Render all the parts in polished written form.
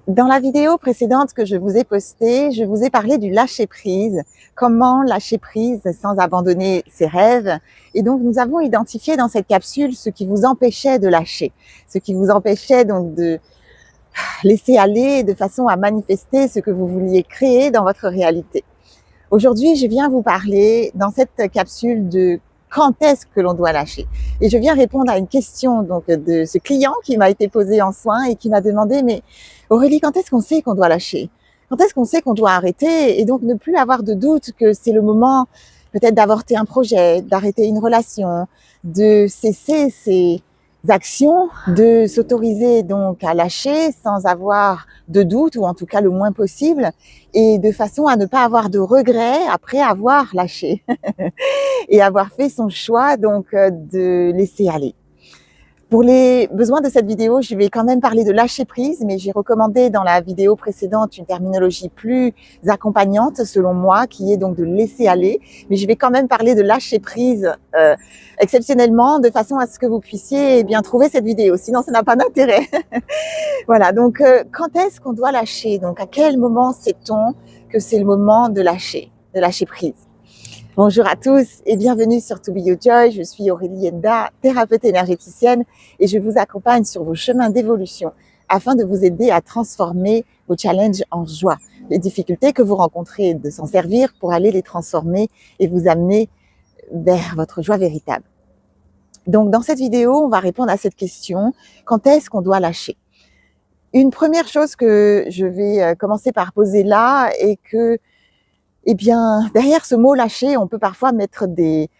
Dans la vidéo précédente que je vous ai postée, je vous ai parlé du lâcher-prise, comment lâcher prise sans abandonner ses rêves. Et donc, nous avons identifié dans cette capsule ce qui vous empêchait de lâcher, ce qui vous empêchait donc de laisser aller de façon à manifester ce que vous vouliez créer dans votre réalité. Aujourd'hui, je viens vous parler dans cette capsule de quand est-ce que l'on doit lâcher. Et je viens répondre à une question donc de ce client qui m'a été posée en soin et qui m'a demandé, mais Aurélie, quand est-ce qu'on sait qu'on doit lâcher? Quand est-ce qu'on sait qu'on doit arrêter et donc ne plus avoir de doute que c'est le moment peut-être d'avorter un projet, d'arrêter une relation, de cesser ses actions, de s'autoriser donc à lâcher sans avoir de doute ou en tout cas le moins possible et de façon à ne pas avoir de regrets après avoir lâché et avoir fait son choix donc de laisser aller. Pour les besoins de cette vidéo, je vais quand même parler de lâcher prise, mais j'ai recommandé dans la vidéo précédente une terminologie plus accompagnante selon moi, qui est donc de laisser aller. Mais je vais quand même parler de lâcher prise exceptionnellement, de façon à ce que vous puissiez bien trouver cette vidéo. Sinon, ça n'a pas d'intérêt. Voilà. Donc, quand est-ce qu'on doit lâcher? Donc, à quel moment sait-on que c'est le moment de lâcher prise? Bonjour à tous et bienvenue sur To Be Your Joy. Je suis Aurélie Enda, thérapeute énergéticienne et je vous accompagne sur vos chemins d'évolution afin de vous aider à transformer vos challenges en joie. Les difficultés que vous rencontrez, de s'en servir pour aller les transformer et vous amener vers votre joie véritable. Donc dans cette vidéo, on va répondre à cette question, quand est-ce qu'on doit lâcher? Une première chose que je vais commencer par poser là est que eh bien, derrière ce mot lâcher, on peut parfois mettre des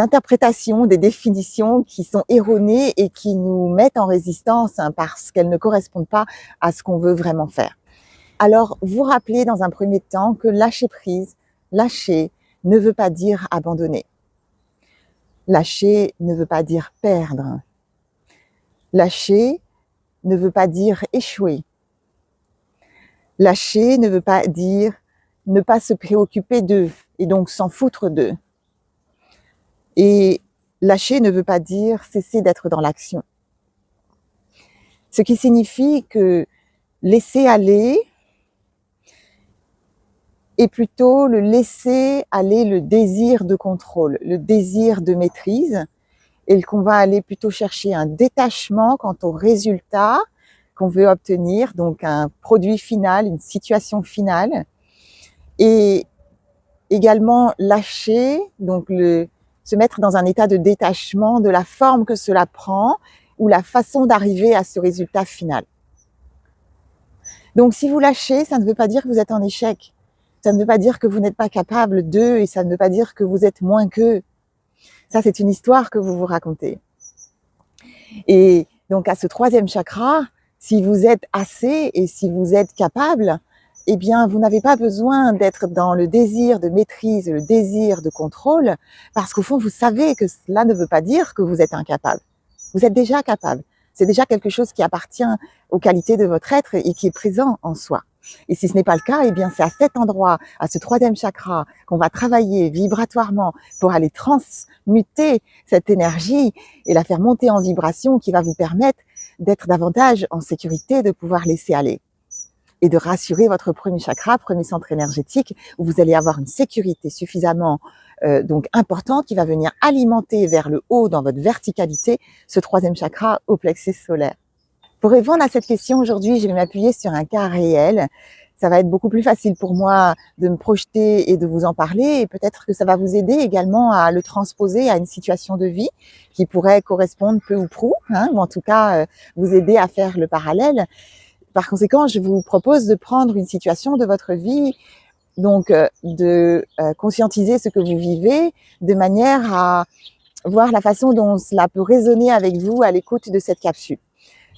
interprétations, des définitions qui sont erronées et qui nous mettent en résistance parce qu'elles ne correspondent pas à ce qu'on veut vraiment faire. Alors, vous rappelez dans un premier temps que lâcher prise, lâcher ne veut pas dire abandonner. Lâcher ne veut pas dire perdre. Lâcher ne veut pas dire échouer. Lâcher ne veut pas dire ne pas se préoccuper d'eux et donc s'en foutre d'eux. Et lâcher ne veut pas dire cesser d'être dans l'action. Ce qui signifie que laisser aller est plutôt le laisser aller le désir de contrôle, le désir de maîtrise, et qu'on va aller plutôt chercher un détachement quant au résultat qu'on veut obtenir, donc un produit final, une situation finale, et également lâcher, donc se mettre dans un état de détachement de la forme que cela prend ou la façon d'arriver à ce résultat final. Donc si vous lâchez, ça ne veut pas dire que vous êtes en échec. Ça ne veut pas dire que vous n'êtes pas capable d'eux et ça ne veut pas dire que vous êtes moins qu'eux. Ça, c'est une histoire que vous vous racontez. Et donc à ce troisième chakra, si vous êtes assez et si vous êtes capable, eh bien, vous n'avez pas besoin d'être dans le désir de maîtrise, le désir de contrôle, parce qu'au fond, vous savez que cela ne veut pas dire que vous êtes incapable. Vous êtes déjà capable. C'est déjà quelque chose qui appartient aux qualités de votre être et qui est présent en soi. Et si ce n'est pas le cas, eh bien, c'est à cet endroit, à ce troisième chakra, qu'on va travailler vibratoirement pour aller transmuter cette énergie et la faire monter en vibration qui va vous permettre d'être davantage en sécurité, de pouvoir laisser aller. Et de rassurer votre premier chakra, premier centre énergétique, où vous allez avoir une sécurité suffisamment donc importante qui va venir alimenter vers le haut dans votre verticalité ce troisième chakra au plexus solaire. Pour répondre à cette question aujourd'hui, je vais m'appuyer sur un cas réel. Ça va être beaucoup plus facile pour moi de me projeter et de vous en parler et peut-être que ça va vous aider également à le transposer à une situation de vie qui pourrait correspondre peu ou prou, ou en tout cas vous aider à faire le parallèle. Par conséquent, je vous propose de prendre une situation de votre vie, donc de conscientiser ce que vous vivez, de manière à voir la façon dont cela peut résonner avec vous à l'écoute de cette capsule.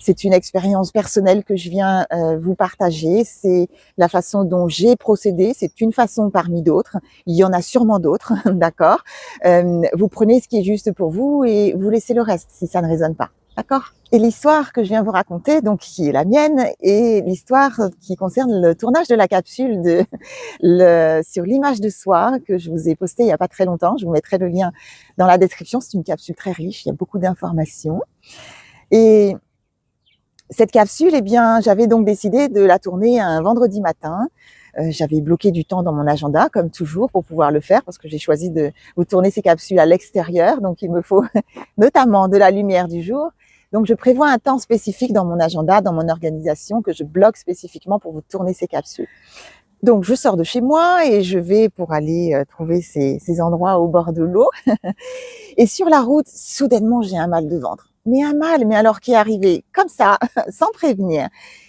C'est une expérience personnelle que je viens vous partager, c'est la façon dont j'ai procédé, c'est une façon parmi d'autres, il y en a sûrement d'autres, d'accord. Vous prenez ce qui est juste pour vous et vous laissez le reste si ça ne résonne pas. D'accord? Et l'histoire que je viens vous raconter, donc qui est la mienne, est l'histoire qui concerne le tournage de la capsule sur l'image de soi que je vous ai postée il n'y a pas très longtemps. Je vous mettrai le lien dans la description. C'est une capsule très riche, il y a beaucoup d'informations. Et Cette capsule, eh bien, j'avais donc décidé de la tourner un vendredi matin. J'avais bloqué du temps dans mon agenda, comme toujours, pour pouvoir le faire, parce que j'ai choisi de vous tourner ces capsules à l'extérieur, donc il me faut notamment de la lumière du jour. Donc je prévois un temps spécifique dans mon agenda, dans mon organisation, que je bloque spécifiquement pour vous tourner ces capsules. Donc je sors de chez moi et je vais pour aller trouver ces endroits au bord de l'eau. Et sur la route, soudainement, j'ai un mal de ventre. Mais un mal, mais alors qui est arrivé comme ça, sans prévenir.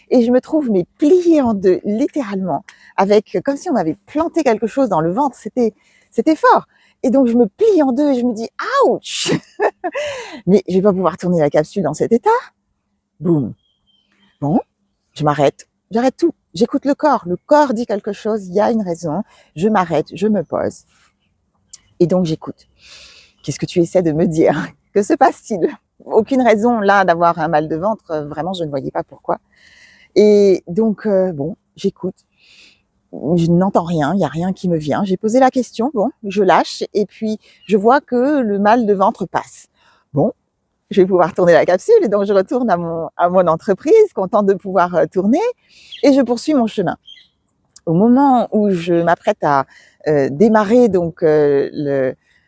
Et je me trouve mais pliée en deux, littéralement, avec comme si on m'avait planté quelque chose dans le ventre. C'était fort. Et donc je me plie en deux et je me dis ouch. Mais je vais pas pouvoir tourner la capsule dans cet état. Boum. Bon, je m'arrête. J'arrête tout. J'écoute le corps. Le corps dit quelque chose. Il y a une raison. Je m'arrête. Je me pose. Et donc j'écoute. Qu'est-ce que tu essaies de me dire? Que se passe-t-il? Aucune raison là d'avoir un mal de ventre. Vraiment, je ne voyais pas pourquoi. Et donc, bon, j'écoute. Je n'entends rien, il n'y a rien qui me vient. J'ai posé la question, bon, je lâche et puis je vois que le mal de ventre passe. Bon, je vais pouvoir tourner la capsule et donc je retourne à mon entreprise, contente de pouvoir tourner et je poursuis mon chemin. Au moment où je m'apprête à démarrer donc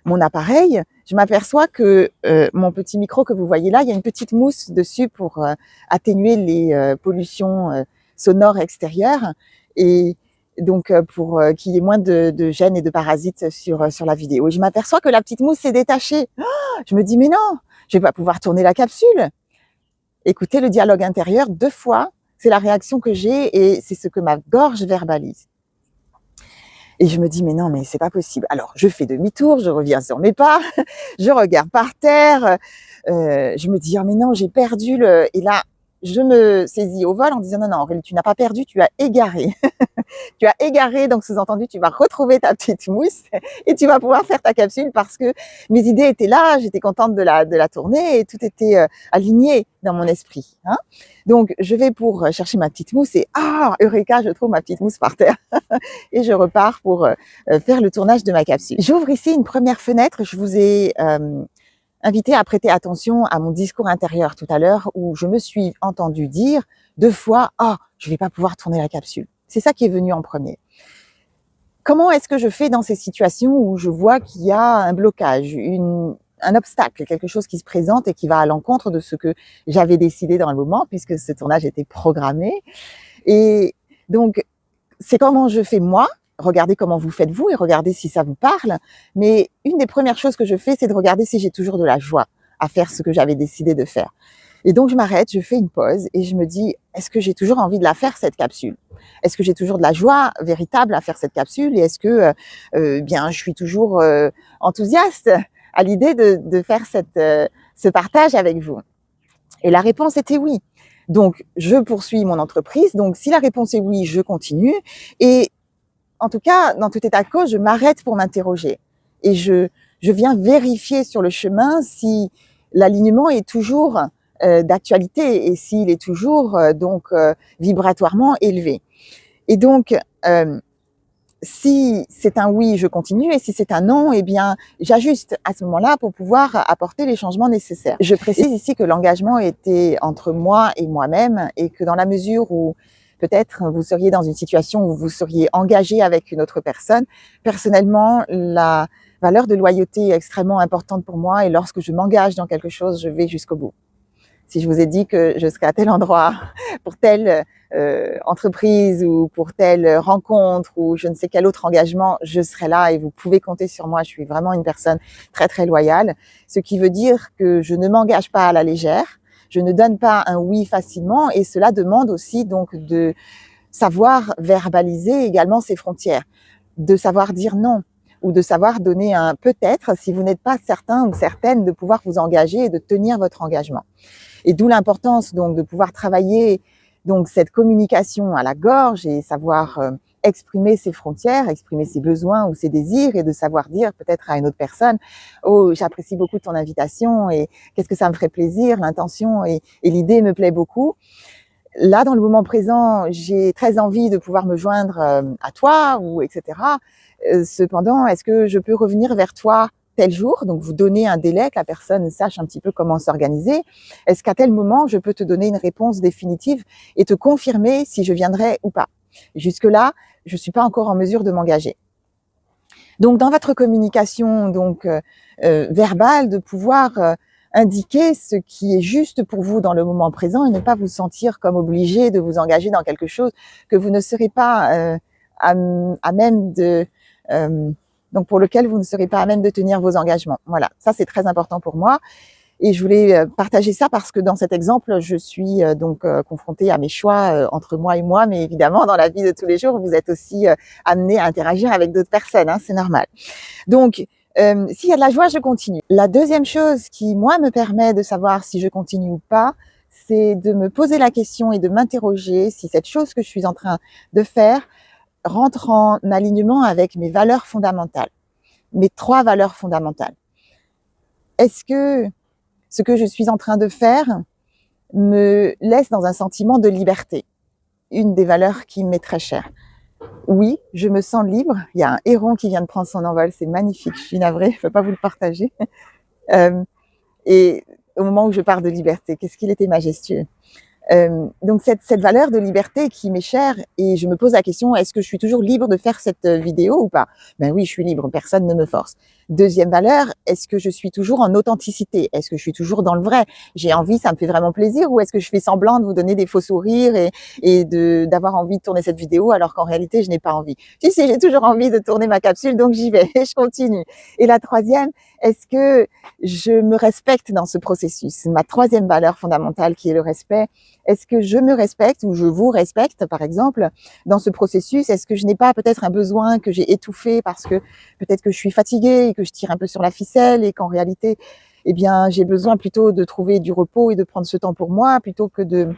mon appareil, je m'aperçois que mon petit micro que vous voyez là, il y a une petite mousse dessus pour atténuer les pollutions sonores extérieures et donc pour qu'il y ait moins de gêne et de parasites sur la vidéo. Et je m'aperçois que la petite mousse s'est détachée. Oh, je me dis mais non, je vais pas pouvoir tourner la capsule. Écoutez le dialogue intérieur 2 fois, c'est la réaction que j'ai et c'est ce que ma gorge verbalise. Et je me dis, mais non, mais c'est pas possible. Alors, je fais demi-tour, je reviens sur mes pas, je regarde par terre, je me dis, oh, mais non, j'ai perdu le... Et là, je me saisis au vol en disant, non, non, Aurélie, tu n'as pas perdu, tu as égaré. Tu as égaré, donc sous-entendu, tu vas retrouver ta petite mousse et tu vas pouvoir faire ta capsule parce que mes idées étaient là, j'étais contente de la tourner et tout était aligné dans mon esprit. Hein. Donc, je vais pour chercher ma petite mousse et eureka, je trouve ma petite mousse par terre et je repars pour faire le tournage de ma capsule. J'ouvre ici une première fenêtre, je vous ai invité à prêter attention à mon discours intérieur tout à l'heure où je me suis entendue dire 2 fois « je vais pas pouvoir tourner la capsule ». C'est ça qui est venu en premier. Comment est-ce que je fais dans ces situations où je vois qu'il y a un blocage, un obstacle, quelque chose qui se présente et qui va à l'encontre de ce que j'avais décidé dans le moment puisque ce tournage était programmé. Et donc, c'est comment je fais moi. Regardez comment vous faites vous et regardez si ça vous parle. Mais une des premières choses que je fais, c'est de regarder si j'ai toujours de la joie à faire ce que j'avais décidé de faire. Et donc, je m'arrête, je fais une pause et je me dis, est-ce que j'ai toujours envie de la faire, cette capsule? Est-ce que j'ai toujours de la joie véritable à faire cette capsule? Et est-ce que bien, je suis toujours enthousiaste à l'idée de faire ce partage avec vous? Et la réponse était oui. Donc, je poursuis mon entreprise. Donc, si la réponse est oui, je continue. Et en tout cas, dans tout état de cause, je m'arrête pour m'interroger. Et je viens vérifier sur le chemin si l'alignement est toujours d'actualité et s'il est toujours vibratoirement élevé. Et donc, si c'est un oui, je continue, et si c'est un non, eh bien, j'ajuste à ce moment-là pour pouvoir apporter les changements nécessaires. Je précise ici que l'engagement était entre moi et moi-même, et que dans la mesure où peut-être vous seriez dans une situation où vous seriez engagé avec une autre personne, personnellement, la valeur de loyauté est extrêmement importante pour moi, et lorsque je m'engage dans quelque chose, je vais jusqu'au bout. Si je vous ai dit que je serai à tel endroit pour telle entreprise ou pour telle rencontre ou je ne sais quel autre engagement, je serai là et vous pouvez compter sur moi. Je suis vraiment une personne très, très loyale. Ce qui veut dire que je ne m'engage pas à la légère. Je ne donne pas un oui facilement et cela demande aussi donc de savoir verbaliser également ses frontières, de savoir dire non ou de savoir donner un peut-être si vous n'êtes pas certain ou certaine de pouvoir vous engager et de tenir votre engagement. Et d'où l'importance donc de pouvoir travailler donc cette communication à la gorge et savoir exprimer ses frontières, exprimer ses besoins ou ses désirs et de savoir dire peut-être à une autre personne « Oh, j'apprécie beaucoup ton invitation et qu'est-ce que ça me ferait plaisir, l'intention et l'idée me plaît beaucoup ». Là, dans le moment présent, j'ai très envie de pouvoir me joindre à toi ou etc. Cependant, est-ce que je peux revenir vers toi tel jour, donc vous donnez un délai, que la personne sache un petit peu comment s'organiser. Est-ce qu'à tel moment, je peux te donner une réponse définitive et te confirmer si je viendrai ou pas? Jusque-là, je suis pas encore en mesure de m'engager. Donc, dans votre communication verbale, de pouvoir indiquer ce qui est juste pour vous dans le moment présent et ne pas vous sentir comme obligé de vous engager dans quelque chose que vous ne serez pas à même de donc pour lequel vous ne serez pas à même de tenir vos engagements. Voilà, ça c'est très important pour moi. Et je voulais partager ça parce que dans cet exemple, je suis confrontée à mes choix entre moi et moi, mais évidemment, dans la vie de tous les jours, vous êtes aussi amené à interagir avec d'autres personnes, hein, c'est normal. Donc, s'il y a de la joie, je continue. La deuxième chose qui, moi, me permet de savoir si je continue ou pas, c'est de me poser la question et de m'interroger si cette chose que je suis en train de faire rentre en alignement avec mes valeurs fondamentales, mes 3 valeurs fondamentales. Est-ce que ce que je suis en train de faire me laisse dans un sentiment de liberté, une des valeurs qui m'est très chère. Oui, je me sens libre. Il y a un héron qui vient de prendre son envol, c'est magnifique. Je suis navrée, je ne peux pas vous le partager. Et au moment où je parle de liberté, qu'est-ce qu'il était majestueux. Donc cette valeur de liberté qui m'est chère, et je me pose la question, est-ce que je suis toujours libre de faire cette vidéo ou pas? Ben oui, je suis libre, personne ne me force. Deuxième valeur, est-ce que je suis toujours en authenticité? Est-ce que je suis toujours dans le vrai? J'ai envie, ça me fait vraiment plaisir, ou est-ce que je fais semblant de vous donner des faux sourires et d'avoir envie de tourner cette vidéo alors qu'en réalité je n'ai pas envie? Si, j'ai toujours envie de tourner ma capsule, donc j'y vais et je continue. Et la troisième, est-ce que je me respecte dans ce processus? Ma troisième valeur fondamentale qui est le respect. Est-ce que je me respecte ou je vous respecte, par exemple, dans ce processus? Est-ce que je n'ai pas peut-être un besoin que j'ai étouffé parce que peut-être que je suis fatiguée et que je tire un peu sur la ficelle et qu'en réalité, eh bien, j'ai besoin plutôt de trouver du repos et de prendre ce temps pour moi plutôt que de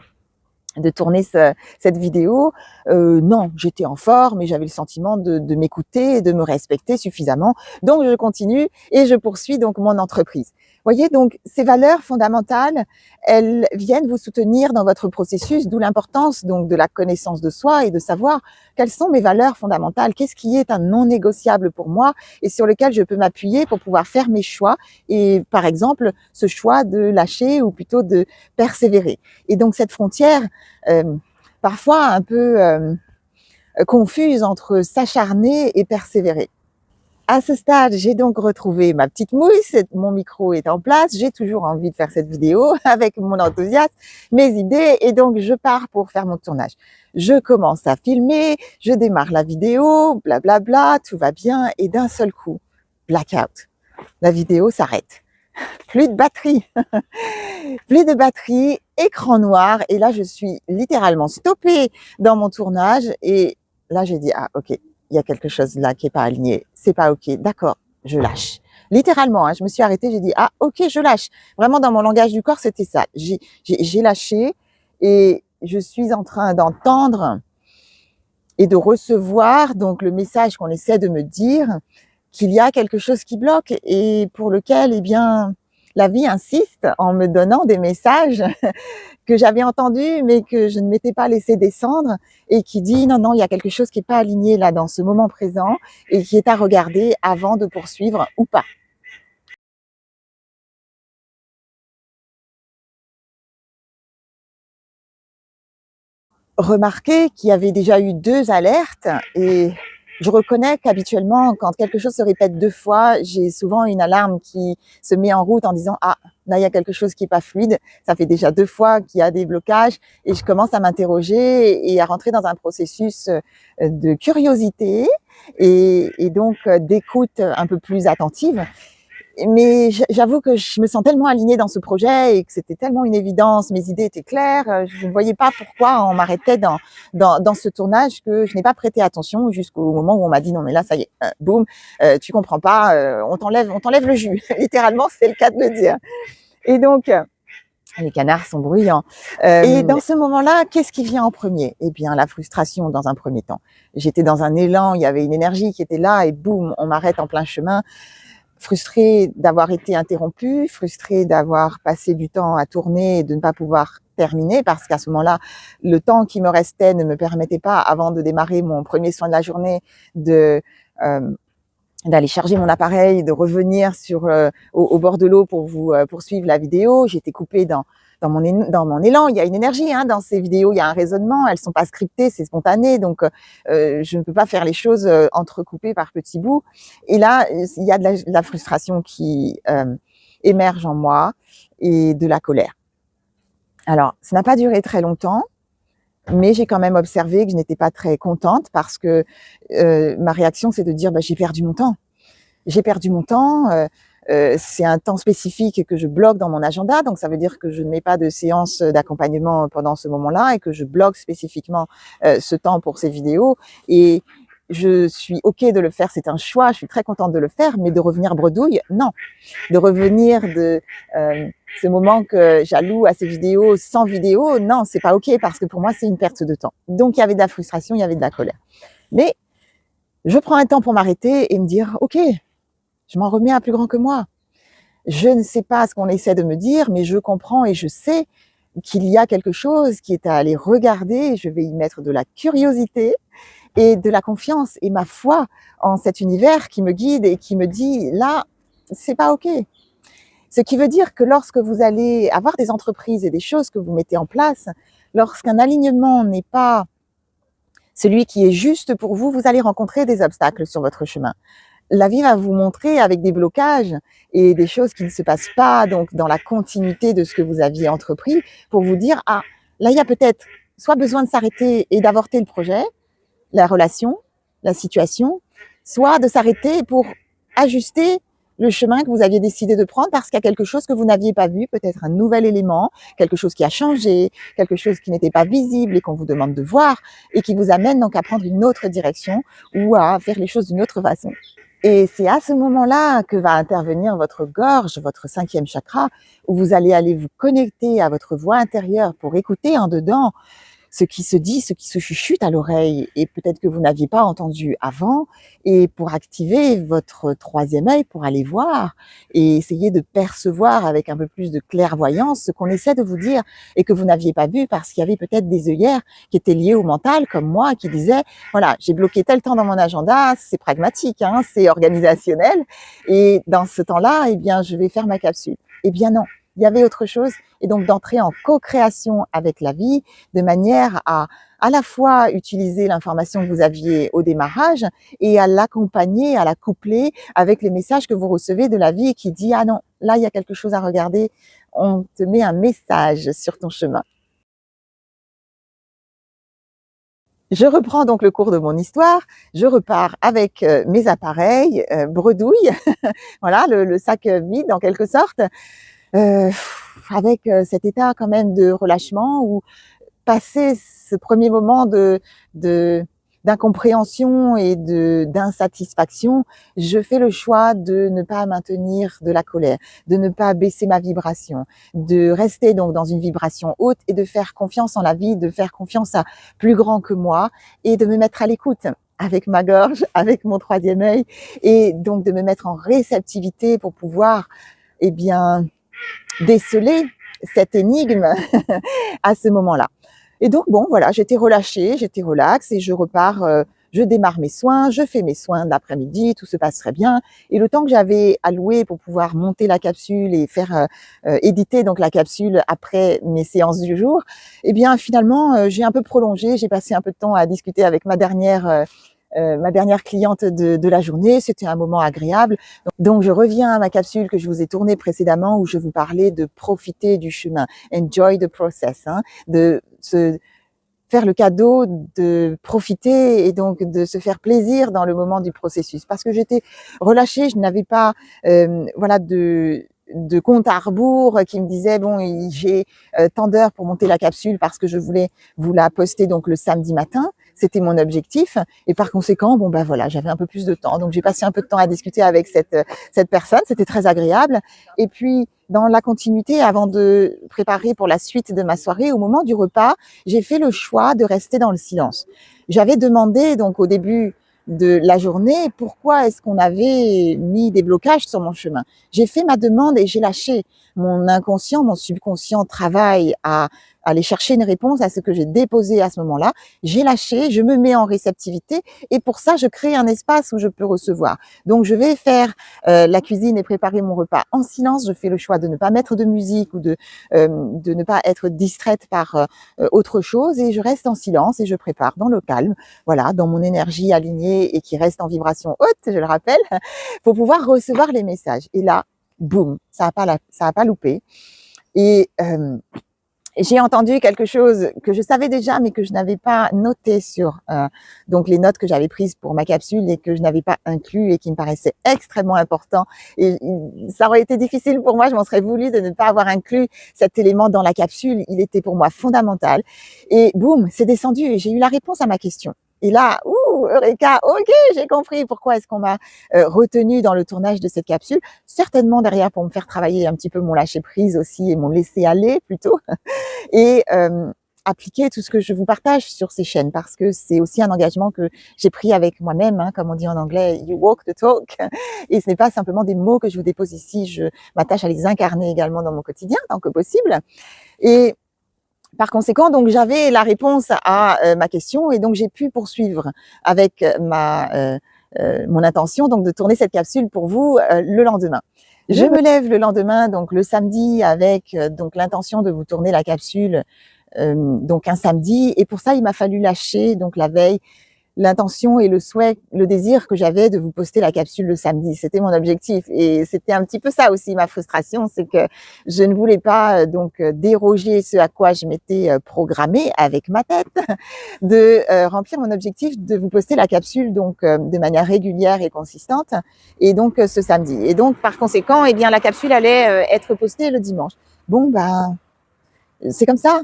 tourner cette vidéo. Non, j'étais en forme et j'avais le sentiment de m'écouter et de me respecter suffisamment. Donc, je continue et je poursuis donc mon entreprise. Voyez, donc ces valeurs fondamentales, elles viennent vous soutenir dans votre processus, d'où l'importance donc de la connaissance de soi et de savoir quelles sont mes valeurs fondamentales, qu'est-ce qui est un non négociable pour moi et sur lequel je peux m'appuyer pour pouvoir faire mes choix et par exemple ce choix de lâcher ou plutôt de persévérer. Et donc cette frontière, parfois un peu confuse entre s'acharner et persévérer. À ce stade, j'ai donc retrouvé ma petite mousse, mon micro est en place, j'ai toujours envie de faire cette vidéo avec mon enthousiasme, mes idées, et donc je pars pour faire mon tournage. Je commence à filmer, je démarre la vidéo, blablabla, tout va bien, et d'un seul coup, blackout. La vidéo s'arrête. Plus de batterie. Plus de batterie, écran noir, et là je suis littéralement stoppée dans mon tournage, et là j'ai dit, ah ok, il y a quelque chose là qui est pas aligné, c'est pas ok, d'accord, je lâche. Littéralement, hein, je me suis arrêtée, j'ai dit, ah ok, je lâche. Vraiment dans mon langage du corps, c'était ça. J'ai lâché et je suis en train d'entendre et de recevoir donc le message qu'on essaie de me dire qu'il y a quelque chose qui bloque et pour lequel, eh bien, la vie insiste en me donnant des messages que j'avais entendus mais que je ne m'étais pas laissé descendre et qui dit non, il y a quelque chose qui n'est pas aligné là dans ce moment présent et qui est à regarder avant de poursuivre ou pas. Remarquez qu'il y avait déjà eu 2 alertes et je reconnais qu'habituellement, quand quelque chose se répète 2 fois, j'ai souvent une alarme qui se met en route en disant « Ah, là, il y a quelque chose qui est pas fluide. » Ça fait déjà 2 fois qu'il y a des blocages et je commence à m'interroger et à rentrer dans un processus de curiosité et donc d'écoute un peu plus attentive. Mais j'avoue que je me sens tellement alignée dans ce projet et que c'était tellement une évidence, mes idées étaient claires, je ne voyais pas pourquoi on m'arrêtait dans ce tournage que je n'ai pas prêté attention jusqu'au moment où on m'a dit non mais là ça y est, boum, tu comprends pas, on t'enlève le jus. Littéralement, c'est le cas de le dire. Et donc les canards sont bruyants. Et dans ce moment-là, qu'est-ce qui vient en premier? Eh bien, la frustration dans un premier temps. J'étais dans un élan, il y avait une énergie qui était là et boum, on m'arrête en plein chemin. Frustrée d'avoir été interrompue, frustrée d'avoir passé du temps à tourner et de ne pas pouvoir terminer parce qu'à ce moment-là, le temps qui me restait ne me permettait pas, avant de démarrer mon premier soin de la journée, de d'aller charger mon appareil, de revenir au bord de l'eau pour vous poursuivre la vidéo. J'étais coupée dans mon élan. Il y a une énergie hein, dans ces vidéos, il y a un raisonnement, elles sont pas scriptées, c'est spontané, donc je ne peux pas faire les choses entrecoupées par petits bouts. Et là, il y a de la frustration qui émerge en moi et de la colère. Alors, ça n'a pas duré très longtemps, mais j'ai quand même observé que je n'étais pas très contente parce que ma réaction, c'est de dire bah, j'ai perdu mon temps. J'ai perdu mon temps. C'est un temps spécifique que je bloque dans mon agenda, donc ça veut dire que je ne mets pas de séance d'accompagnement pendant ce moment-là et que je bloque spécifiquement ce temps pour ces vidéos. Et je suis OK de le faire, c'est un choix, je suis très contente de le faire, mais de revenir bredouille, non. De revenir de ce moment que j'alloue à ces vidéos sans vidéo, non, c'est pas OK parce que pour moi, c'est une perte de temps. Donc, il y avait de la frustration, il y avait de la colère. Mais je prends un temps pour m'arrêter et me dire, OK, je m'en remets à plus grand que moi. Je ne sais pas ce qu'on essaie de me dire, mais je comprends et je sais qu'il y a quelque chose qui est à aller regarder. Je vais y mettre de la curiosité et de la confiance et ma foi en cet univers qui me guide et qui me dit, là, c'est pas OK. Ce qui veut dire que lorsque vous allez avoir des entreprises et des choses que vous mettez en place, lorsqu'un alignement n'est pas celui qui est juste pour vous, vous allez rencontrer des obstacles sur votre chemin. La vie va vous montrer avec des blocages et des choses qui ne se passent pas donc dans la continuité de ce que vous aviez entrepris pour vous dire ah là il y a peut-être soit besoin de s'arrêter et d'avorter le projet, la relation, la situation, soit de s'arrêter pour ajuster le chemin que vous aviez décidé de prendre parce qu'il y a quelque chose que vous n'aviez pas vu, peut-être un nouvel élément, quelque chose qui a changé, quelque chose qui n'était pas visible et qu'on vous demande de voir et qui vous amène donc à prendre une autre direction ou à faire les choses d'une autre façon. Et c'est à ce moment-là que va intervenir votre gorge, votre 5e chakra, où vous allez aller vous connecter à votre voix intérieure pour écouter en dedans ce qui se dit, ce qui se chuchote à l'oreille et peut-être que vous n'aviez pas entendu avant et pour activer votre 3e œil pour aller voir et essayer de percevoir avec un peu plus de clairvoyance ce qu'on essaie de vous dire et que vous n'aviez pas vu parce qu'il y avait peut-être des œillères qui étaient liées au mental comme moi qui disaient voilà, j'ai bloqué tel temps dans mon agenda, c'est pragmatique, hein, c'est organisationnel et dans ce temps-là, eh bien, je vais faire ma capsule. Eh bien non, il y avait autre chose et donc d'entrer en co-création avec la vie de manière à la fois utiliser l'information que vous aviez au démarrage et à l'accompagner, à la coupler avec les messages que vous recevez de la vie qui dit ah non, là il y a quelque chose à regarder, on te met un message sur ton chemin. Je reprends donc le cours de mon histoire, je repars avec mes appareils, bredouille, voilà, le sac vide en quelque sorte, euh, avec cet état quand même de relâchement où passer ce premier moment de d'incompréhension et d'insatisfaction, je fais le choix de ne pas maintenir de la colère, de ne pas baisser ma vibration, de rester donc dans une vibration haute et de faire confiance en la vie, de faire confiance à plus grand que moi et de me mettre à l'écoute avec ma gorge, avec mon 3e œil et donc de me mettre en réceptivité pour pouvoir eh bien déceler cette énigme à ce moment-là. Et donc bon, voilà, j'étais relâchée, j'étais relaxe et je repars, je démarre mes soins, je fais mes soins de l'après-midi, tout se passe très bien. Et le temps que j'avais alloué pour pouvoir monter la capsule et faire éditer donc la capsule après mes séances du jour, eh bien finalement j'ai un peu prolongé, j'ai passé un peu de temps à discuter avec ma dernière cliente de la journée. C'était un moment agréable. Donc, je reviens à ma capsule que je vous ai tournée précédemment où je vous parlais de profiter du chemin. Enjoy the process, hein, de se faire le cadeau de profiter et donc de se faire plaisir dans le moment du processus. Parce que j'étais relâchée, je n'avais pas voilà de compte à rebours qui me disait bon j'ai tant d'heures pour monter la capsule parce que je voulais vous la poster donc le samedi matin, c'était mon objectif et par conséquent bon ben voilà, j'avais un peu plus de temps donc j'ai passé un peu de temps à discuter avec cette personne, c'était très agréable et puis dans la continuité avant de préparer pour la suite de ma soirée au moment du repas, j'ai fait le choix de rester dans le silence. J'avais demandé donc au début de la journée, pourquoi est-ce qu'on avait mis des blocages sur mon chemin. J'ai fait ma demande et j'ai lâché. Mon inconscient, mon subconscient travaille à aller chercher une réponse à ce que j'ai déposé à ce moment-là. J'ai lâché, je me mets en réceptivité et pour ça, je crée un espace où je peux recevoir. Donc, je vais faire la cuisine et préparer mon repas en silence. Je fais le choix de ne pas mettre de musique ou de ne pas être distraite par autre chose et je reste en silence et je prépare dans le calme, voilà, dans mon énergie alignée et qui reste en vibration haute, je le rappelle, pour pouvoir recevoir les messages. Et là, boum, ça a pas loupé. Et j'ai entendu quelque chose que je savais déjà, mais que je n'avais pas noté sur donc les notes que j'avais prises pour ma capsule et que je n'avais pas inclus et qui me paraissait extrêmement important. Et ça aurait été difficile pour moi, je m'en serais voulu de ne pas avoir inclus cet élément dans la capsule. Il était pour moi fondamental. Et boum, c'est descendu et j'ai eu la réponse à ma question. Et là, Eureka, ok, j'ai compris pourquoi est-ce qu'on m'a retenu dans le tournage de cette capsule. Certainement derrière pour me faire travailler un petit peu mon lâcher prise aussi et mon laisser aller plutôt. Et appliquer tout ce que je vous partage sur ces chaînes parce que c'est aussi un engagement que j'ai pris avec moi-même, hein, comme on dit en anglais, you walk the talk. Et ce n'est pas simplement des mots que je vous dépose ici, je m'attache à les incarner également dans mon quotidien tant que possible. Et par conséquent, donc j'avais la réponse à ma question et donc j'ai pu poursuivre avec mon intention donc de tourner cette capsule pour vous le lendemain. Je me lève le lendemain, donc le samedi, avec donc l'intention de vous tourner la capsule, donc un samedi. Et pour ça, il m'a fallu lâcher donc la veille l'intention et le souhait, le désir que j'avais de vous poster la capsule le samedi. C'était mon objectif et c'était un petit peu ça aussi ma frustration, c'est que je ne voulais pas donc déroger ce à quoi je m'étais programmée avec ma tête de remplir mon objectif de vous poster la capsule donc de manière régulière et consistante et donc ce samedi. Et donc par conséquent, eh bien la capsule allait être postée le dimanche. Bon ben c'est comme ça.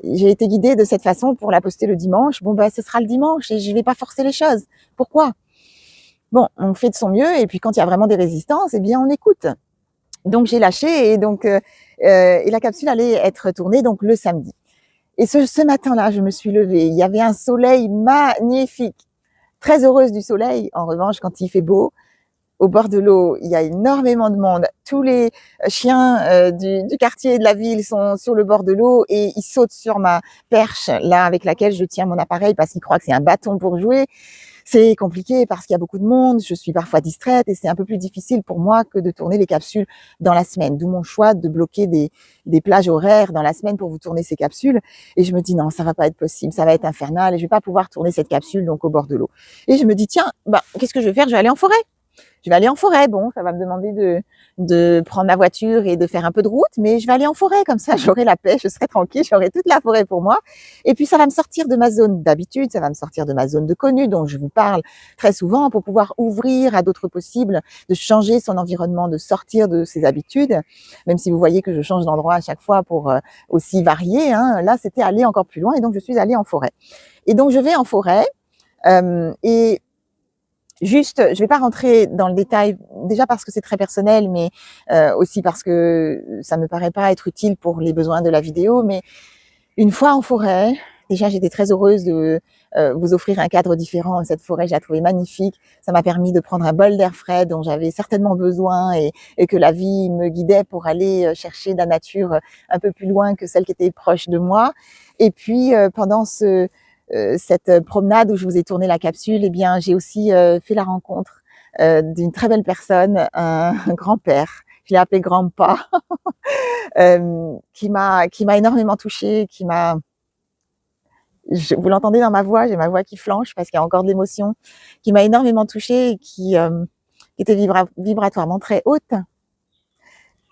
J'ai été guidée de cette façon pour la poster le dimanche. Bon, ce sera le dimanche et je vais pas forcer les choses. Pourquoi? Bon, on fait de son mieux et puis quand il y a vraiment des résistances, eh bien, on écoute. Donc, j'ai lâché et donc, et la capsule allait être tournée donc le samedi. Et ce matin-là, je me suis levée. Il y avait un soleil magnifique. Très heureuse du soleil. En revanche, quand il fait beau, au bord de l'eau, il y a énormément de monde. Tous les chiens du quartier et de la ville sont sur le bord de l'eau et ils sautent sur ma perche, là, avec laquelle je tiens mon appareil parce qu'ils croient que c'est un bâton pour jouer. C'est compliqué parce qu'il y a beaucoup de monde, je suis parfois distraite et c'est un peu plus difficile pour moi que de tourner les capsules dans la semaine. D'où mon choix de bloquer des plages horaires dans la semaine pour vous tourner ces capsules. Et je me dis non, ça va pas être possible, ça va être infernal et je vais pas pouvoir tourner cette capsule donc au bord de l'eau. Et je me dis tiens, qu'est-ce que je vais faire? Je vais aller en forêt. Je vais aller en forêt. Bon, ça va me demander de prendre ma voiture et de faire un peu de route, mais je vais aller en forêt. Comme ça, j'aurai la paix, je serai tranquille, j'aurai toute la forêt pour moi. Et puis, ça va me sortir de ma zone d'habitude, ça va me sortir de ma zone de connu, dont je vous parle très souvent, pour pouvoir ouvrir à d'autres possibles, de changer son environnement, de sortir de ses habitudes. Même si vous voyez que je change d'endroit à chaque fois pour aussi varier, hein. Là, c'était aller encore plus loin et donc je suis allée en forêt. Et donc, je vais en forêt et juste, je vais pas rentrer dans le détail, déjà parce que c'est très personnel, mais aussi parce que ça me paraît pas être utile pour les besoins de la vidéo. Mais une fois en forêt, déjà j'étais très heureuse de vous offrir un cadre différent. Cette forêt, je la trouvais magnifique. Ça m'a permis de prendre un bol d'air frais dont j'avais certainement besoin et que la vie me guidait pour aller chercher de la nature un peu plus loin que celle qui était proche de moi. Et puis pendant cette promenade où je vous ai tourné la capsule, eh bien, j'ai aussi fait la rencontre d'une très belle personne, un grand-père. Je l'ai appelé grand-pa, qui m'a énormément touchée, vous l'entendez dans ma voix, j'ai ma voix qui flanche parce qu'il y a encore de l'émotion, qui m'a énormément touchée et qui était vibratoirement très haute.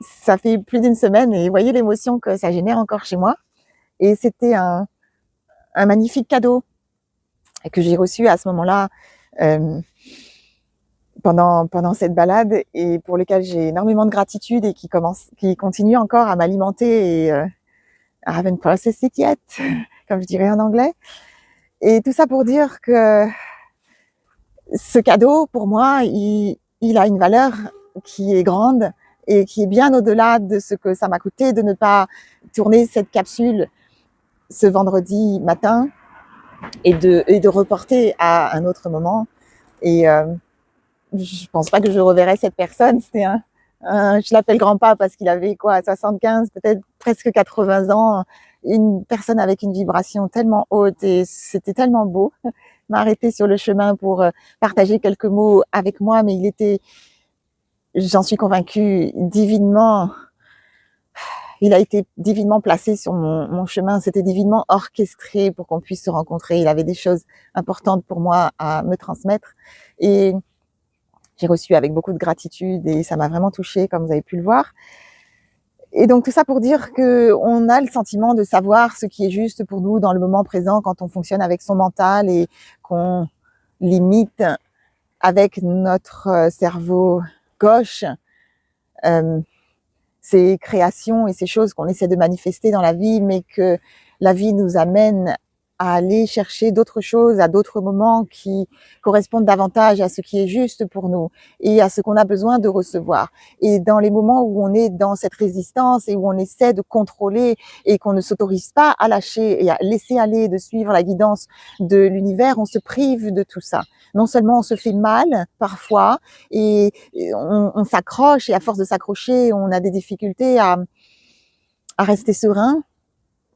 Ça fait plus d'une semaine et vous voyez l'émotion que ça génère encore chez moi. Et c'était un magnifique cadeau que j'ai reçu à ce moment-là pendant cette balade et pour lequel j'ai énormément de gratitude et qui continue encore à m'alimenter et I haven't processed it yet, comme je dirais en anglais. Et tout ça pour dire que ce cadeau, pour moi, il a une valeur qui est grande et qui est bien au-delà de ce que ça m'a coûté de ne pas tourner cette capsule ce vendredi matin et de reporter à un autre moment. Et je pense pas que je reverrai cette personne. C'était je l'appelle grand-pa parce qu'il avait 75, peut-être presque 80 ans. une personne avec une vibration tellement haute et c'était tellement beau. M'a arrêté sur le chemin pour partager quelques mots avec moi, mais il était, j'en suis convaincue, divinement, il a été divinement placé sur mon chemin, c'était divinement orchestré pour qu'on puisse se rencontrer. Il avait des choses importantes pour moi à me transmettre et j'ai reçu avec beaucoup de gratitude et ça m'a vraiment touchée, comme vous avez pu le voir. Et donc tout ça pour dire que on a le sentiment de savoir ce qui est juste pour nous dans le moment présent quand on fonctionne avec son mental et qu'on limite avec notre cerveau gauche ces créations et ces choses qu'on essaie de manifester dans la vie, mais que la vie nous amène à aller chercher d'autres choses à d'autres moments qui correspondent davantage à ce qui est juste pour nous et à ce qu'on a besoin de recevoir. Et dans les moments où on est dans cette résistance et où on essaie de contrôler et qu'on ne s'autorise pas à lâcher et à laisser aller, de suivre la guidance de l'univers, on se prive de tout ça. Non seulement on se fait mal parfois et on s'accroche et à force de s'accrocher, on a des difficultés à rester serein.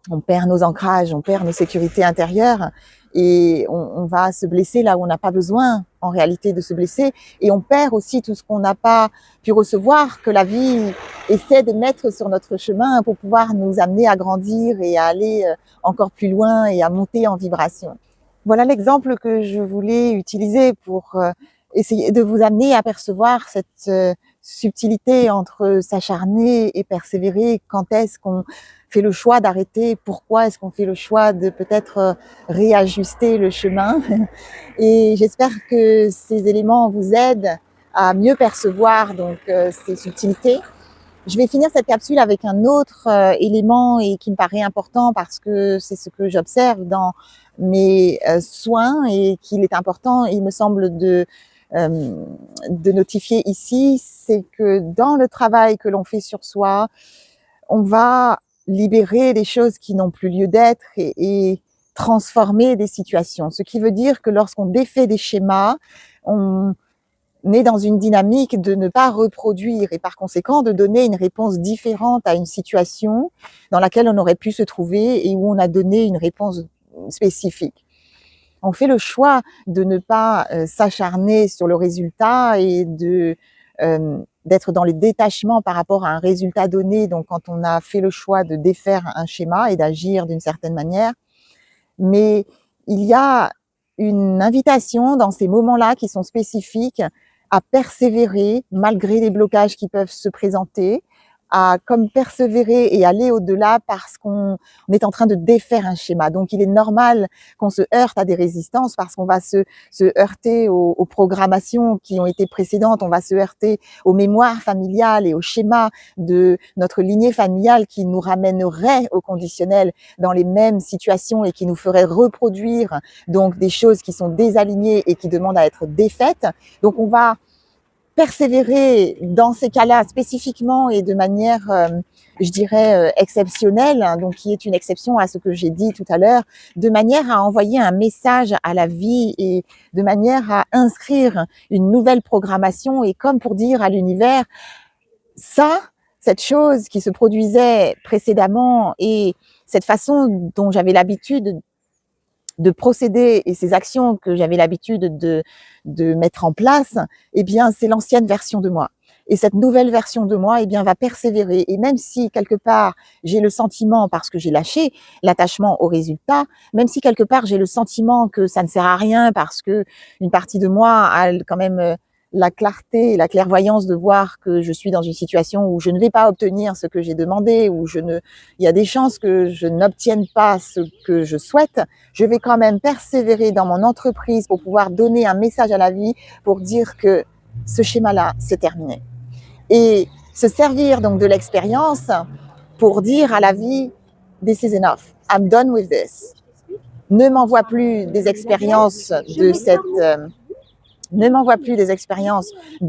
On perd nos ancrages, on perd nos sécurités intérieures et on va se blesser là où on n'a pas besoin en réalité de se blesser et on perd aussi tout ce qu'on n'a pas pu recevoir, que la vie essaie de mettre sur notre chemin pour pouvoir nous amener à grandir et à aller encore plus loin et à monter en vibration. Voilà l'exemple que je voulais utiliser pour essayer de vous amener à percevoir cette subtilité entre s'acharner et persévérer. Quand est-ce qu'on fait le choix d'arrêter? Pourquoi est-ce qu'on fait le choix de peut-être réajuster le chemin? Et j'espère que ces éléments vous aident à mieux percevoir donc ces subtilités. Je vais finir cette capsule avec un autre élément et qui me paraît important parce que c'est ce que j'observe dans mes soins et qu'il est important, il me semble, de notifier ici, c'est que dans le travail que l'on fait sur soi, on va libérer des choses qui n'ont plus lieu d'être et transformer des situations. Ce qui veut dire que lorsqu'on défait des schémas, on est dans une dynamique de ne pas reproduire et par conséquent de donner une réponse différente à une situation dans laquelle on aurait pu se trouver et où on a donné une réponse spécifique. On fait le choix de ne pas s'acharner sur le résultat et d'être dans le détachement par rapport à un résultat donné. Donc, quand on a fait le choix de défaire un schéma et d'agir d'une certaine manière, mais il y a une invitation dans ces moments-là qui sont spécifiques à persévérer malgré les blocages qui peuvent se présenter, à comme persévérer et aller au-delà parce qu'on est en train de défaire un schéma. Donc, il est normal qu'on se heurte à des résistances parce qu'on va se heurter aux programmations qui ont été précédentes, on va se heurter aux mémoires familiales et aux schémas de notre lignée familiale qui nous ramènerait au conditionnel dans les mêmes situations et qui nous ferait reproduire donc des choses qui sont désalignées et qui demandent à être défaites. Donc, on va persévérer dans ces cas-là spécifiquement et de manière, je dirais, exceptionnelle, hein, donc qui est une exception à ce que j'ai dit tout à l'heure, de manière à envoyer un message à la vie et de manière à inscrire une nouvelle programmation et comme pour dire à l'univers, cette chose qui se produisait précédemment et cette façon dont j'avais l'habitude de procéder et ces actions que j'avais l'habitude de mettre en place, eh bien, c'est l'ancienne version de moi. Et cette nouvelle version de moi, eh bien, va persévérer. Et même si quelque part j'ai le sentiment, parce que j'ai lâché l'attachement au résultat, même si quelque part j'ai le sentiment que ça ne sert à rien parce que une partie de moi a quand même la clarté et la clairvoyance de voir que je suis dans une situation où je ne vais pas obtenir ce que j'ai demandé, où il y a des chances que je n'obtienne pas ce que je souhaite, je vais quand même persévérer dans mon entreprise pour pouvoir donner un message à la vie pour dire que ce schéma-là, c'est terminé. Et se servir donc de l'expérience pour dire à la vie, this is enough, I'm done with this. Ne m'envoie plus des expériences de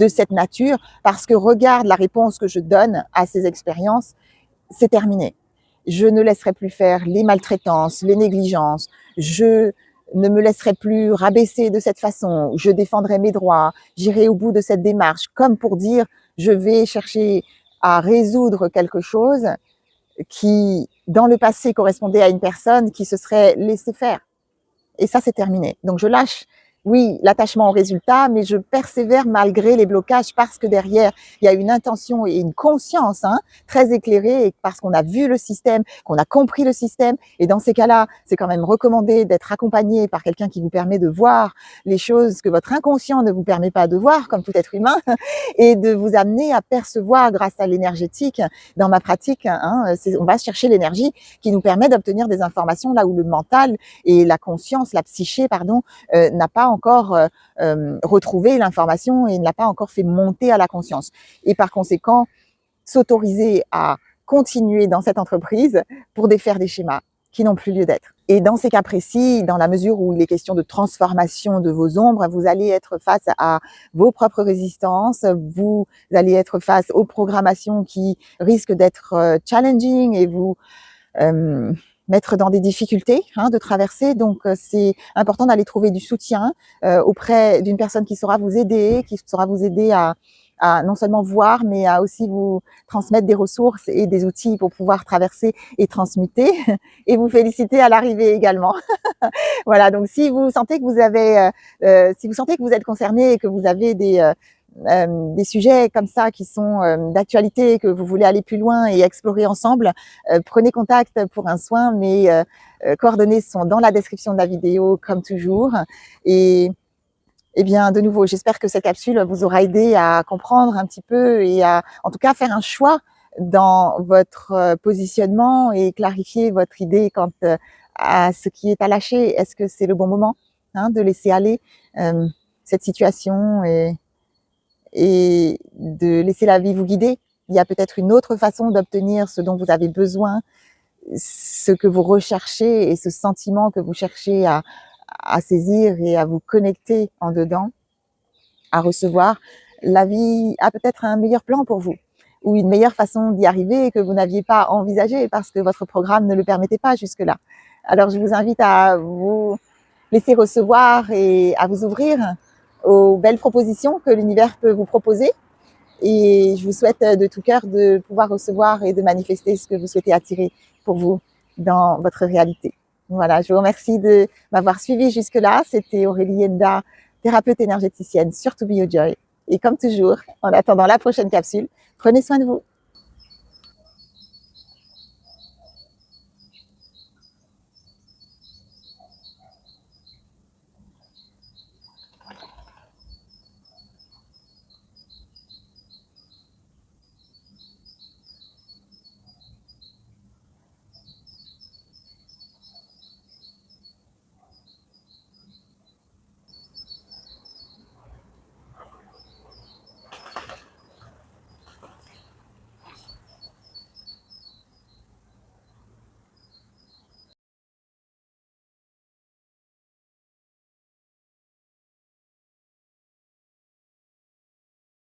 cette nature parce que regarde la réponse que je donne à ces expériences, c'est terminé. Je ne laisserai plus faire les maltraitances, les négligences, je ne me laisserai plus rabaisser de cette façon, je défendrai mes droits, j'irai au bout de cette démarche comme pour dire je vais chercher à résoudre quelque chose qui, dans le passé, correspondait à une personne qui se serait laissée faire. Et ça, c'est terminé. Donc, je lâche, oui, l'attachement au résultat, mais je persévère malgré les blocages parce que derrière, il y a une intention et une conscience très éclairée et parce qu'on a vu le système, qu'on a compris le système. Et dans ces cas-là, c'est quand même recommandé d'être accompagné par quelqu'un qui vous permet de voir les choses que votre inconscient ne vous permet pas de voir, comme tout être humain, et de vous amener à percevoir grâce à l'énergétique. Dans ma pratique, on va chercher l'énergie qui nous permet d'obtenir des informations là où le mental et la conscience, la psyché, pardon, n'a pas encore retrouvé l'information et ne l'a pas encore fait monter à la conscience. Et par conséquent, s'autoriser à continuer dans cette entreprise pour défaire des schémas qui n'ont plus lieu d'être. Et dans ces cas précis, dans la mesure où il est question de transformation de vos ombres, vous allez être face à vos propres résistances, vous allez être face aux programmations qui risquent d'être challenging et vous mettre dans des difficultés de traverser. Donc, c'est important d'aller trouver du soutien auprès d'une personne qui saura vous aider à non seulement voir, mais à aussi vous transmettre des ressources et des outils pour pouvoir traverser et transmuter et vous féliciter à l'arrivée également. Voilà, donc si vous sentez que vous êtes concerné et que vous avez des sujets comme ça qui sont d'actualité, que vous voulez aller plus loin et explorer ensemble, prenez contact pour un soin. Mes coordonnées sont dans la description de la vidéo comme toujours. Et bien, de nouveau, j'espère que cette capsule vous aura aidé à comprendre un petit peu et à, en tout cas, faire un choix dans votre positionnement et clarifier votre idée quant à ce qui est à lâcher. Est-ce que c'est le bon moment de laisser aller cette situation et de laisser la vie vous guider? Il y a peut-être une autre façon d'obtenir ce dont vous avez besoin, ce que vous recherchez et ce sentiment que vous cherchez à saisir et à vous connecter en dedans, à recevoir. La vie a peut-être un meilleur plan pour vous ou une meilleure façon d'y arriver que vous n'aviez pas envisagé parce que votre programme ne le permettait pas jusque-là. Alors, je vous invite à vous laisser recevoir et à vous ouvrir aux belles propositions que l'univers peut vous proposer. Et je vous souhaite de tout cœur de pouvoir recevoir et de manifester ce que vous souhaitez attirer pour vous dans votre réalité. Voilà, je vous remercie de m'avoir suivi jusque-là. C'était Aurélie Enda, thérapeute énergéticienne sur To Be Your Joy. Et comme toujours, en attendant la prochaine capsule, prenez soin de vous.